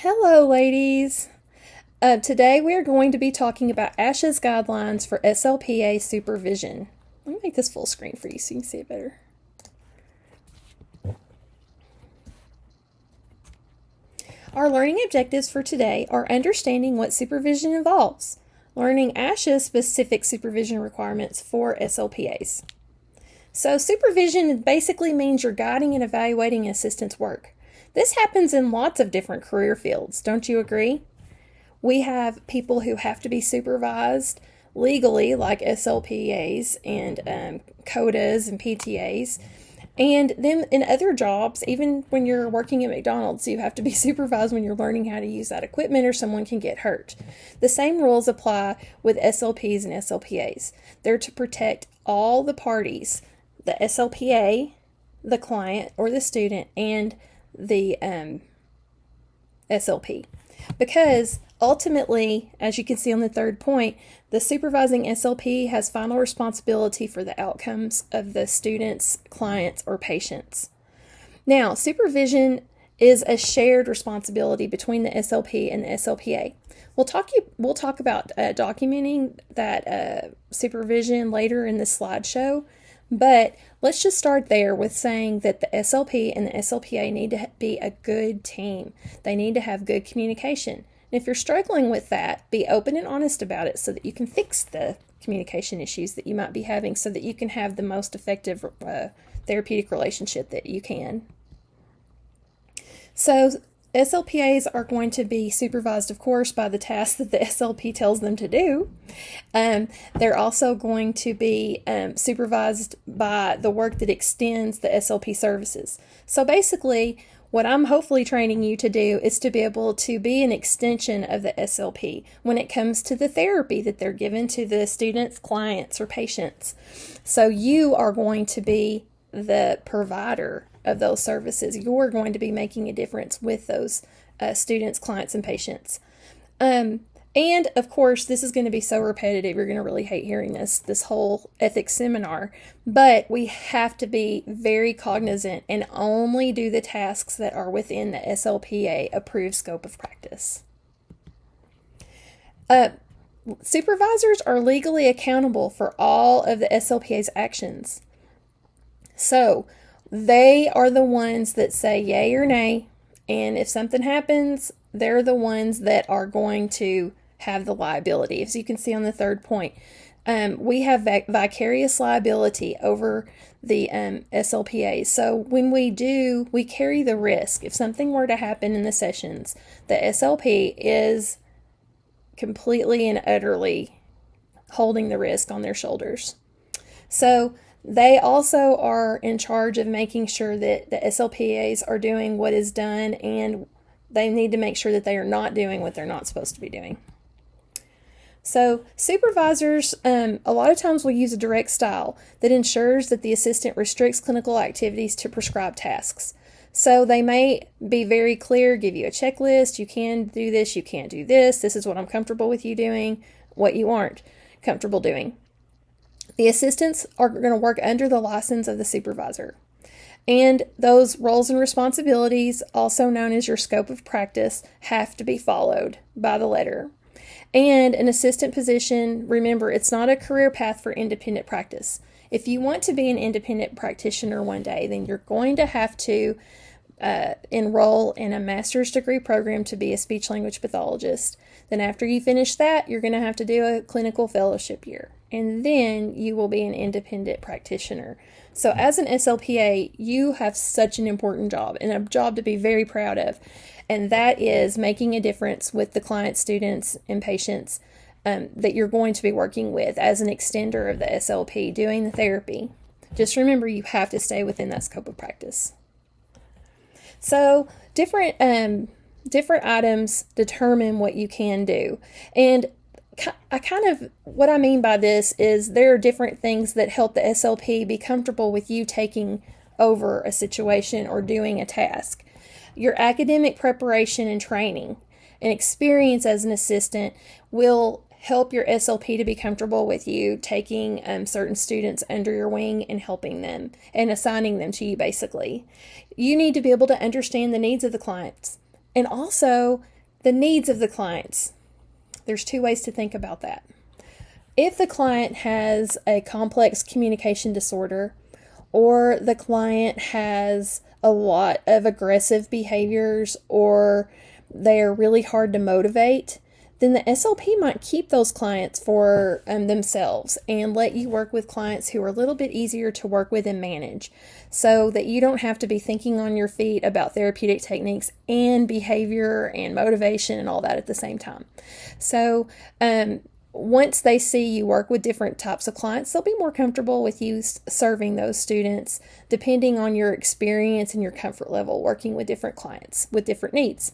Hello, ladies. Today we are going to be talking about ASHA's guidelines for SLPA supervision. Let me make this full screen for you so you can see it better. Our learning objectives for today are understanding what supervision involves, learning ASHA's specific supervision requirements for SLPAs. So supervision basically means you're guiding and evaluating an assistant's work. This happens in lots of different career fields, don't you agree? We have people who have to be supervised legally, like SLPAs and CODAs and PTAs. And then in other jobs, even when you're working at McDonald's, you have to be supervised when you're learning how to use that equipment or someone can get hurt. The same rules apply with SLPs and SLPAs. They're to protect all the parties, the SLPA, the client or the student, and the SLP. Because ultimately, as you can see on the third point, the supervising SLP has final responsibility for the outcomes of the students, clients, or patients. Now, supervision is a shared responsibility between the SLP and the SLPA. We'll talk about documenting that supervision later in the slideshow, but let's just start there with saying that the SLP and the SLPA need to be a good team. They need to have good communication. And if you're struggling with that, be open and honest about it so that you can fix the communication issues that you might be having so that you can have the most effective therapeutic relationship that you can. So SLPAs are going to be supervised, of course, by the tasks that the SLP tells them to do. They're also going to be supervised by the work that extends the SLP services. So basically, what I'm hopefully training you to do is to be able to be an extension of the SLP when it comes to the therapy that they're given to the students, clients, or patients. So you are going to be the provider of those services. You're going to be making a difference with those students, clients, and patients. And of course, this is going to be so repetitive, you're going to really hate hearing this whole ethics seminar, but we have to be very cognizant and only do the tasks that are within the SLPA approved scope of practice. Supervisors are legally accountable for all of the SLPA's actions. So they are the ones that say yay or nay, and if something happens, they're the ones that are going to have the liability. As you can see on the third point, we have vicarious liability over the SLPAs. So when we carry the risk. If something were to happen in the sessions, the SLP is completely and utterly holding the risk on their shoulders. So they also are in charge of making sure that the SLPAs are doing what is done, and they need to make sure that they are not doing what they're not supposed to be doing. So supervisors, a lot of times will use a direct style that ensures that the assistant restricts clinical activities to prescribed tasks. So they may be very clear, give you a checklist, you can do this, you can't do this, this is what I'm comfortable with you doing, what you aren't comfortable doing. The assistants are going to work under the license of the supervisor. And those roles and responsibilities, also known as your scope of practice, have to be followed by the letter. And an assistant position, remember, it's not a career path for independent practice. If you want to be an independent practitioner one day, then you're going to have to enroll in a master's degree program to be a speech-language pathologist. Then after you finish that, you're going to have to do a clinical fellowship year. And then you will be an independent practitioner. So as an SLPA, you have such an important job and a job to be very proud of. And that is making a difference with the clients, students, and patients that you're going to be working with as an extender of the SLP doing the therapy. Just remember, you have to stay within that scope of practice. So different items determine what you can do. And what I mean by this is there are different things that help the SLP be comfortable with you taking over a situation or doing a task. Your academic preparation and training and experience as an assistant will help your SLP to be comfortable with you taking certain students under your wing and helping them and assigning them to you, basically. You need to be able to understand the needs of the clients And also the needs of the clients. There's two ways to think about that. If the client has a complex communication disorder, or the client has a lot of aggressive behaviors, or they are really hard to motivate, then the SLP might keep those clients for themselves and let you work with clients who are a little bit easier to work with and manage, so that you don't have to be thinking on your feet about therapeutic techniques and behavior and motivation and all that at the same time. So once they see you work with different types of clients, they'll be more comfortable with you serving those students, depending on your experience and your comfort level working with different clients with different needs.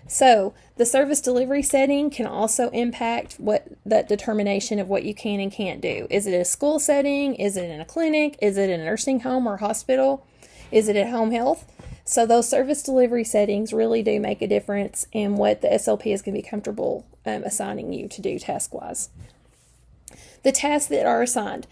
So the service delivery setting can also impact that determination of what you can and can't do. Is it a school setting? Is it in a clinic? Is it in a nursing home or hospital? Is it at home health? So those service delivery settings really do make a difference in what the SLP is going to be comfortable assigning you to do task-wise. The tasks that are assigned.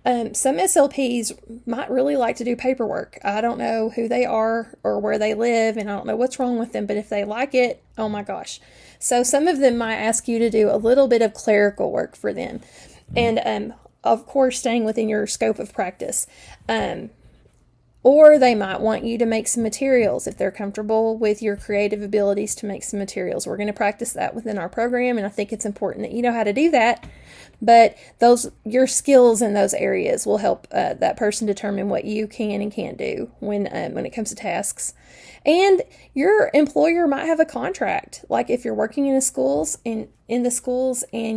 Some SLPs might really like to do paperwork. I don't know who they are or where they live, and I don't know what's wrong with them, but if they like it, oh my gosh. So some of them might ask you to do a little bit of clerical work for them. And of course, staying within your scope of practice. Or they might want you to make some materials if they're comfortable with your creative abilities to make some materials. We're going to practice that within our program, and I think it's important that you know how to do that. But your skills in those areas will help that person determine what you can and can't do when it comes to tasks. And your employer might have a contract. Like if you're working in the schools and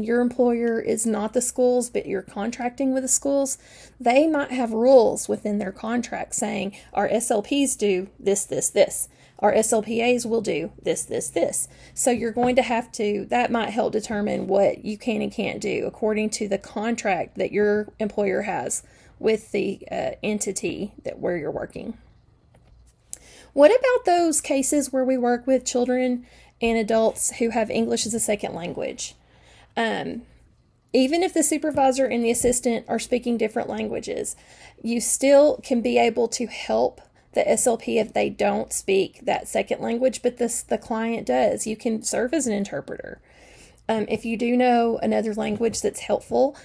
your employer is not the schools, but you're contracting with the schools, they might have rules within their contract saying our SLPs do this, this, this. Our SLPAs will do this, this, this. So you're going to have to, that might help determine what you can and can't do according to the contract that your employer has with the entity where you're working. What about those cases where we work with children and adults who have English as a second language? Even if the supervisor and the assistant are speaking different languages, you still can be able to help the SLP if they don't speak that second language, but the client does. You can serve as an interpreter. If you do know another language that's helpful,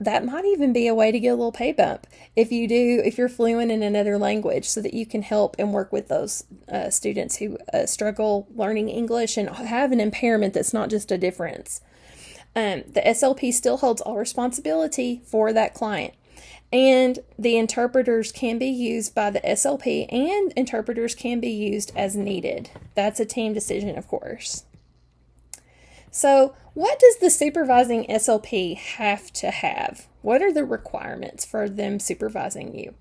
that might even be a way to get a little pay bump if you're fluent in another language, so that you can help and work with those students who struggle learning English and have an impairment that's not just a difference. The SLP still holds all responsibility for that client. And the interpreters can be used by the SLP, and interpreters can be used as needed. That's a team decision, of course. So, what does the supervising SLP have to have? What are the requirements for them supervising you?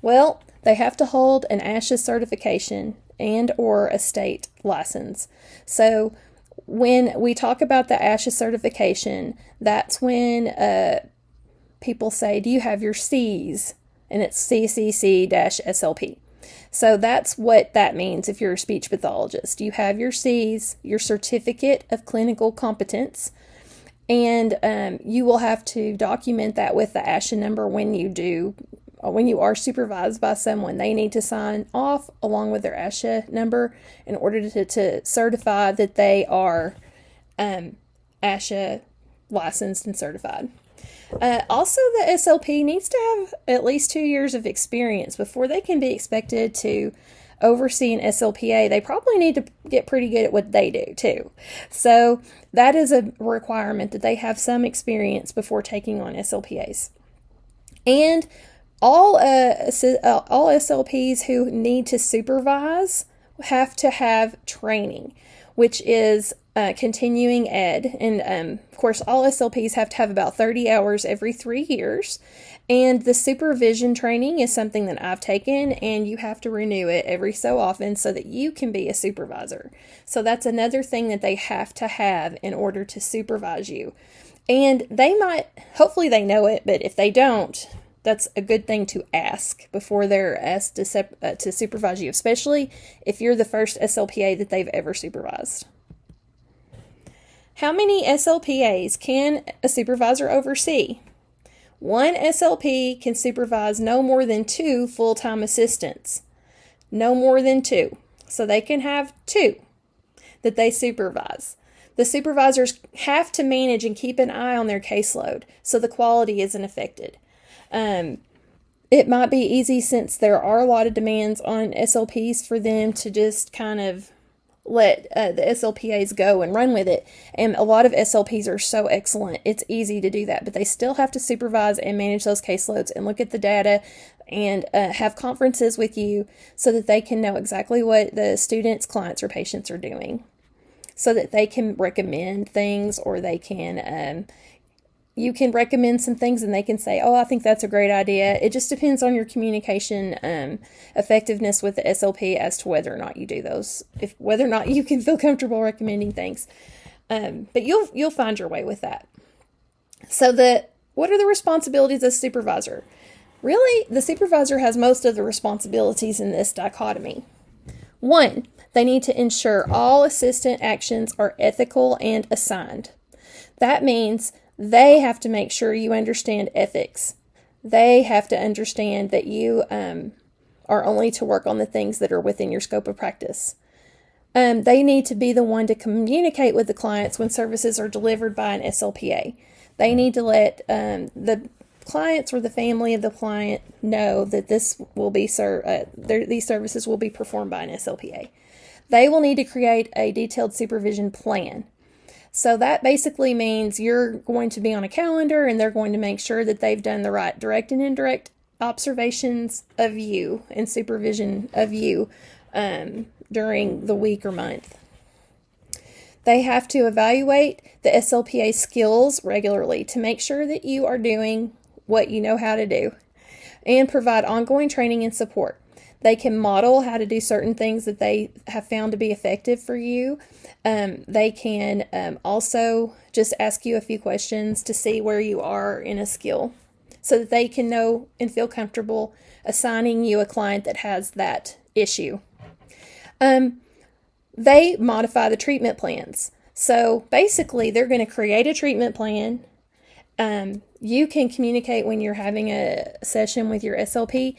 Well, they have to hold an ASHA certification and or a state license. So, when we talk about the ASHA certification, that's when people say, do you have your C's? And it's CCC-SLP. So that's what that means if you're a speech pathologist. You have your C's, your certificate of clinical competence, and you will have to document that with the ASHA number when you are supervised by someone. They need to sign off along with their ASHA number in order to certify that they are ASHA licensed and certified. Also, the SLP needs to have at least 2 years of experience before they can be expected to oversee an SLPA. They probably need to get pretty good at what they do too. So that is a requirement that they have some experience before taking on SLPAs. And all SLPs who need to supervise have to have training, which is continuing ed. And of course, all SLPs have to have about 30 hours every 3 years. And the supervision training is something that I've taken, and you have to renew it every so often so that you can be a supervisor. So that's another thing that they have to have in order to supervise you. And hopefully they know it, but if they don't, that's a good thing to ask before they're asked to supervise you, especially if you're the first SLPA that they've ever supervised. How many SLPAs can a supervisor oversee? One SLP can supervise no more than 2 full-time assistants. No more than 2. So they can have 2. that they supervise. The supervisors have to manage and keep an eye on their caseload so the quality isn't affected. It might be easy, since there are a lot of demands on SLPs, for them to just kind of let the SLPAs go and run with it. And a lot of SLPs are so excellent, it's easy to do that. But they still have to supervise and manage those caseloads and look at the data and have conferences with you so that they can know exactly what the students, clients, or patients are doing, so that they can recommend things, or they can you can recommend some things and they can say, oh, I think that's a great idea. It just depends on your communication effectiveness with the SLP as to whether or not you do those, whether or not you can feel comfortable recommending things. But you'll find your way with that. So what are the responsibilities of supervisor? Really, the supervisor has most of the responsibilities in this dichotomy. 1, they need to ensure all assistant actions are ethical and assigned. That means they have to make sure you understand ethics. They have to understand that you are only to work on the things that are within your scope of practice. They need to be the one to communicate with the clients when services are delivered by an SLPA. They need to let the clients or the family of the client know that this will be these services will be performed by an SLPA. They will need to create a detailed supervision plan. So that basically means you're going to be on a calendar, and they're going to make sure that they've done the right direct and indirect observations of you and supervision of you during the week or month. They have to evaluate the SLPA skills regularly to make sure that you are doing what you know how to do, and provide ongoing training and support. They can model how to do certain things that they have found to be effective for you. They can also just ask you a few questions to see where you are in a skill, so that they can know and feel comfortable assigning you a client that has that issue. They modify the treatment plans. So basically, they're going to create a treatment plan. You can communicate when you're having a session with your SLP.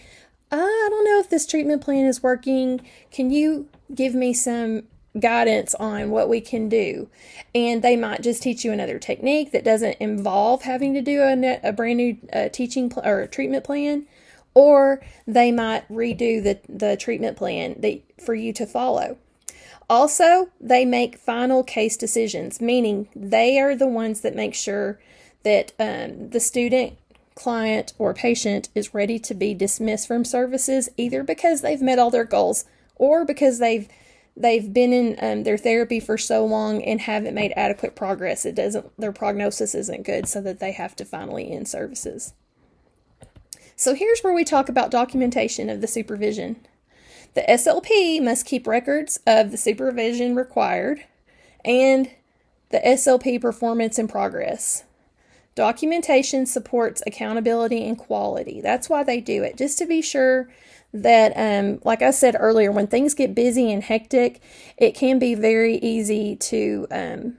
I don't know if this treatment plan is working. Can you give me some guidance on what we can do? And they might just teach you another technique that doesn't involve having to do a brand new teaching or treatment plan, or they might redo the treatment plan for you to follow. Also, they make final case decisions, meaning they are the ones that make sure that the student, client, or patient is ready to be dismissed from services, either because they've met all their goals or because they've been in their therapy for so long and haven't made adequate progress. Their prognosis isn't good, so that they have to finally end services. So here's where we talk about documentation of the supervision. The SLP must keep records of the supervision required and the SLP performance and progress. Documentation supports accountability and quality. That's why they do it, just to be sure that, like I said earlier, when things get busy and hectic, it can be very easy to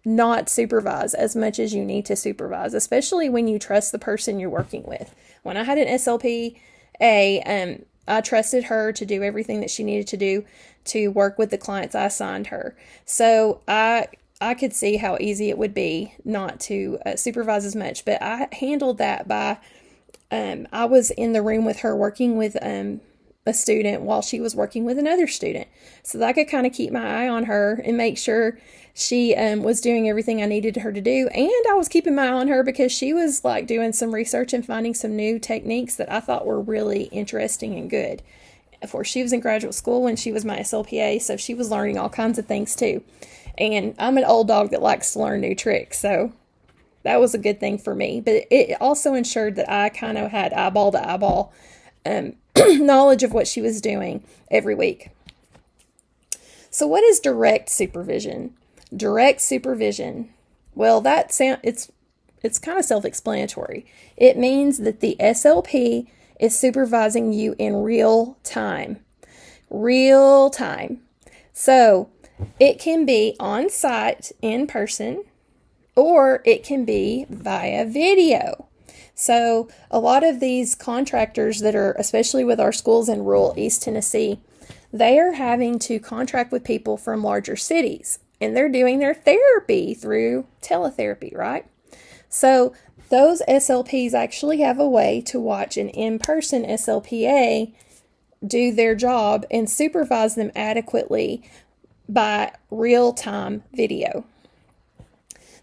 not supervise as much as you need to supervise, especially when you trust the person you're working with. When I had an SLPA, I trusted her to do everything that she needed to do to work with the clients I assigned her. So I could see how easy it would be not to supervise as much, but I handled that by, I was in the room with her working with a student while she was working with another student, so that I could kind of keep my eye on her and make sure she was doing everything I needed her to do. And I was keeping my eye on her because she was like doing some research and finding some new techniques that I thought were really interesting and good. Of course, she was in graduate school when she was my SLPA, so she was learning all kinds of things too. And I'm an old dog that likes to learn new tricks, so that was a good thing for me. But it also ensured that I kind of had eyeball to eyeball knowledge of what she was doing every week. So what is direct supervision? Direct supervision, well, it's kind of self-explanatory. It means that the SLP is supervising you in real time. Real time. So it can be on site in person, or it can be via video. So a lot of these contractors that are, especially with our schools in rural East Tennessee, they are having to contract with people from larger cities, and they're doing their therapy through teletherapy, right? So those SLPs actually have a way to watch an in-person SLPA do their job and supervise them adequately by real-time video.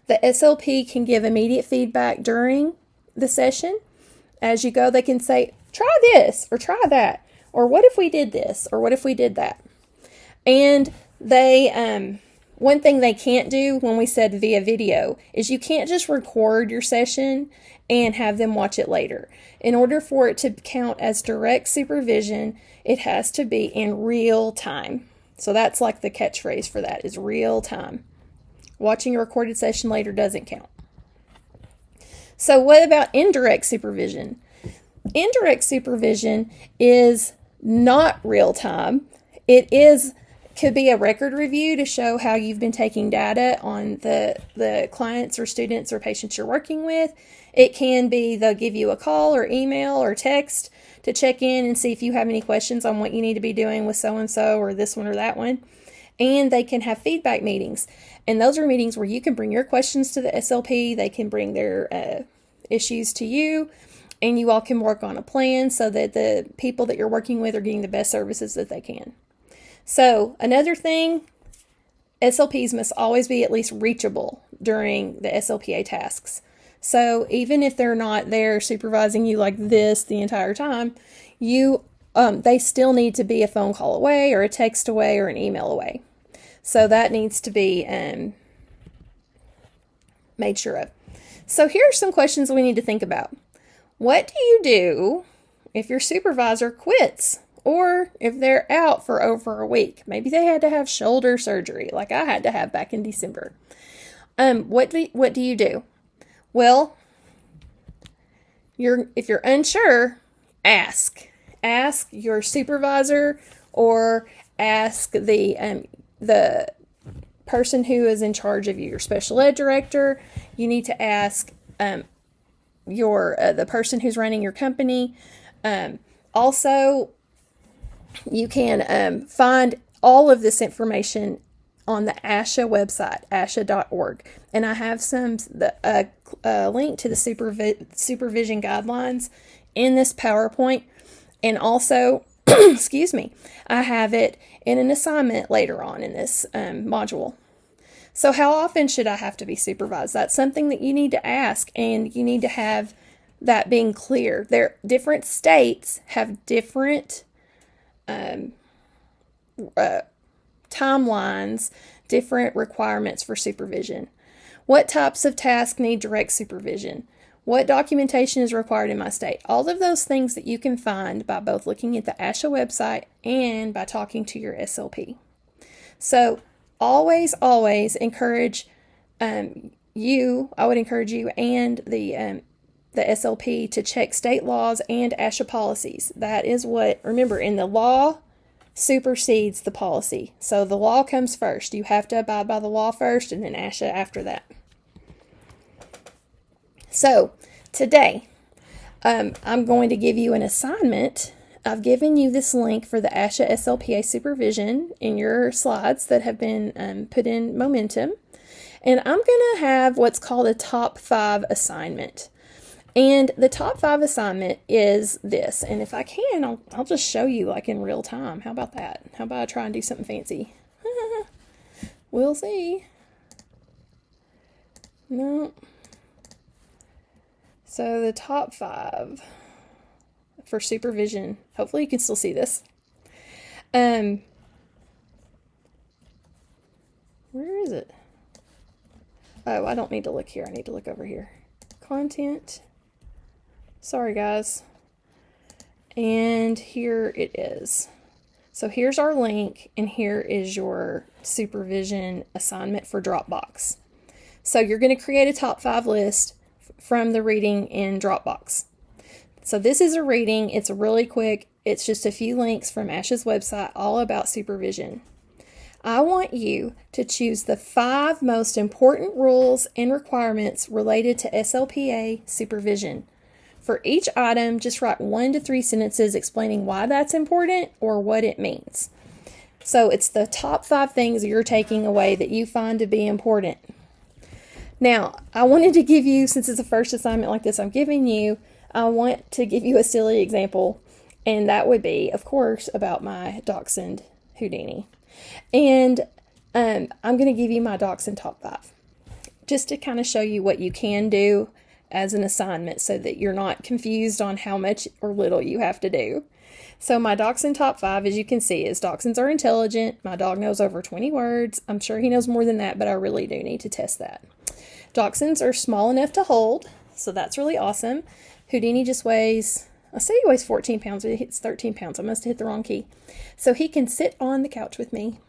The SLP can give immediate feedback during the session. As you go, they can say, try this or try that, or what if we did this, or what if we did that. And they, one thing they can't do when we said via video is you can't just record your session and have them watch it later. In order for it to count as direct supervision, it has to be in real time. So that's like the catchphrase for that is real time. Watching a recorded session later doesn't count. So what about indirect supervision? Indirect supervision is not real time. Could be a record review to show how you've been taking data on the clients or students or patients you're working with. It can be they'll give you a call or email or text to check in and see if you have any questions on what you need to be doing with so-and-so or this one or that one. And they can have feedback meetings. And those are meetings where you can bring your questions to the SLP. They can bring their issues to you. And you all can work on a plan so that the people that you're working with are getting the best services that they can. So another thing, SLPs must always be at least reachable during the SLPA tasks. So even if they're not there supervising you like this the entire time, they still need to be a phone call away or a text away or an email away. So that needs to be made sure of. So here are some questions we need to think about. What do you do if your supervisor quits or if they're out for over a week? Maybe they had to have shoulder surgery like I had to have back in December. What do you do? Well, if you're unsure, ask your supervisor or ask the person who is in charge of you, your special ed director. You need to ask the person who's running your company. Also, you can find all of this information on the ASHA website, asha.org. And I have a link to the supervision guidelines in this PowerPoint. And also, excuse me, I have it in an assignment later on in this module. So how often should I have to be supervised? That's something that you need to ask, and you need to have that being clear. Different states have different timelines, different requirements for supervision. What types of tasks need direct supervision? What documentation is required in my state? All of those things that you can find by both looking at the ASHA website and by talking to your SLP. So always encourage I would encourage you and the SLP to check state laws and ASHA policies. That is remember, in the law supersedes the policy. So the law comes first. You have to abide by the law first and then ASHA after that. So today, I'm going to give you an assignment. I've given you this link for the ASHA SLPA supervision in your slides that have been put in Momentum. And I'm going to have what's called a top 5 assignment. And the top 5 assignment is this. And if I can, I'll just show you like in real time. How about that? How about I try and do something fancy? We'll see. No. So the top 5 for supervision. Hopefully you can still see this. Where is it? Oh, I don't need to look here. I need to look over here. Content. Sorry, guys. And here it is. So here's our link, and here is your supervision assignment for Dropbox. So you're going to create a top 5 list from the reading in Dropbox. So this is a reading. It's really quick. It's just a few links from ASHA's website all about supervision. I want you to choose the 5 most important rules and requirements related to SLPA supervision. For each item, just write 1 to 3 sentences explaining why that's important or what it means. So it's the top 5 things you're taking away that you find to be important. Now, I wanted to give you, since it's a first assignment like this I'm giving you, I want to give you a silly example, and that would be, of course, about my dachshund, Houdini. And I'm going to give you my dachshund top 5, just to kind of show you what you can do as an assignment so that you're not confused on how much or little you have to do. So my dachshund top 5, as you can see, is dachshunds are intelligent. My dog knows over 20 words. I'm sure he knows more than that, but I really do need to test that. Dachshunds are small enough to hold, so that's really awesome. Houdini just weighs, I say he weighs 14 pounds, but he hits 13 pounds. I must have hit the wrong key. So he can sit on the couch with me.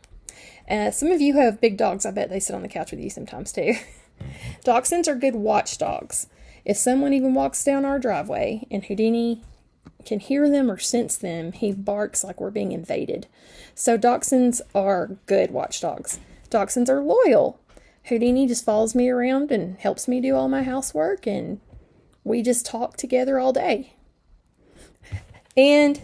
Some of you have big dogs. I bet they sit on the couch with you sometimes too. Dachshunds are good watchdogs. If someone even walks down our driveway and Houdini can hear them or sense them, he barks like we're being invaded. So dachshunds are good watchdogs. Dachshunds are loyal. Houdini just follows me around and helps me do all my housework, and we just talk together all day. And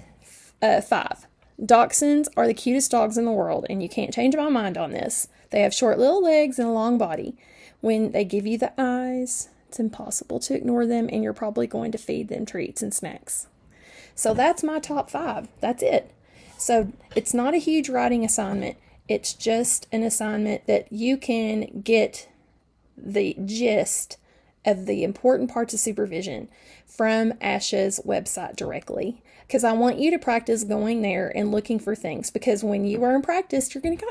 5, dachshunds are the cutest dogs in the world, and you can't change my mind on this. They have short little legs and a long body. When they give you the eyes, it's impossible to ignore them, and you're probably going to feed them treats and snacks. So that's my top 5. That's it. So it's not a huge writing assignment. It's just an assignment that you can get the gist of the important parts of supervision from ASHA's website directly. Because I want you to practice going there and looking for things. Because when you are in practice, you're going to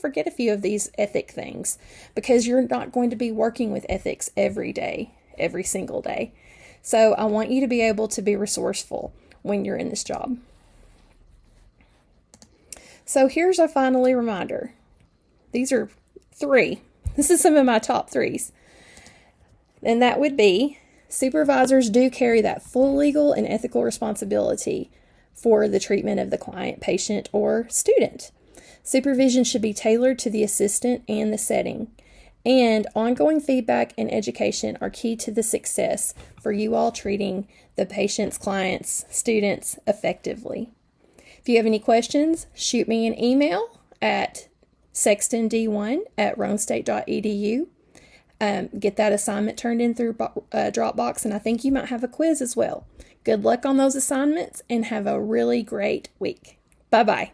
forget a few of these ethic things. Because you're not going to be working with ethics every day, every single day. So I want you to be able to be resourceful when you're in this job. So here's a finally reminder. These are 3. This is some of my top 3s. And that would be, supervisors do carry that full legal and ethical responsibility for the treatment of the client, patient, or student. Supervision should be tailored to the assistant and the setting. And ongoing feedback and education are key to the success for you all treating the patients, clients, students effectively. If you have any questions, shoot me an email at sextond1@roanstate.edu. Get that assignment turned in through Dropbox, and I think you might have a quiz as well. Good luck on those assignments, and have a really great week. Bye-bye.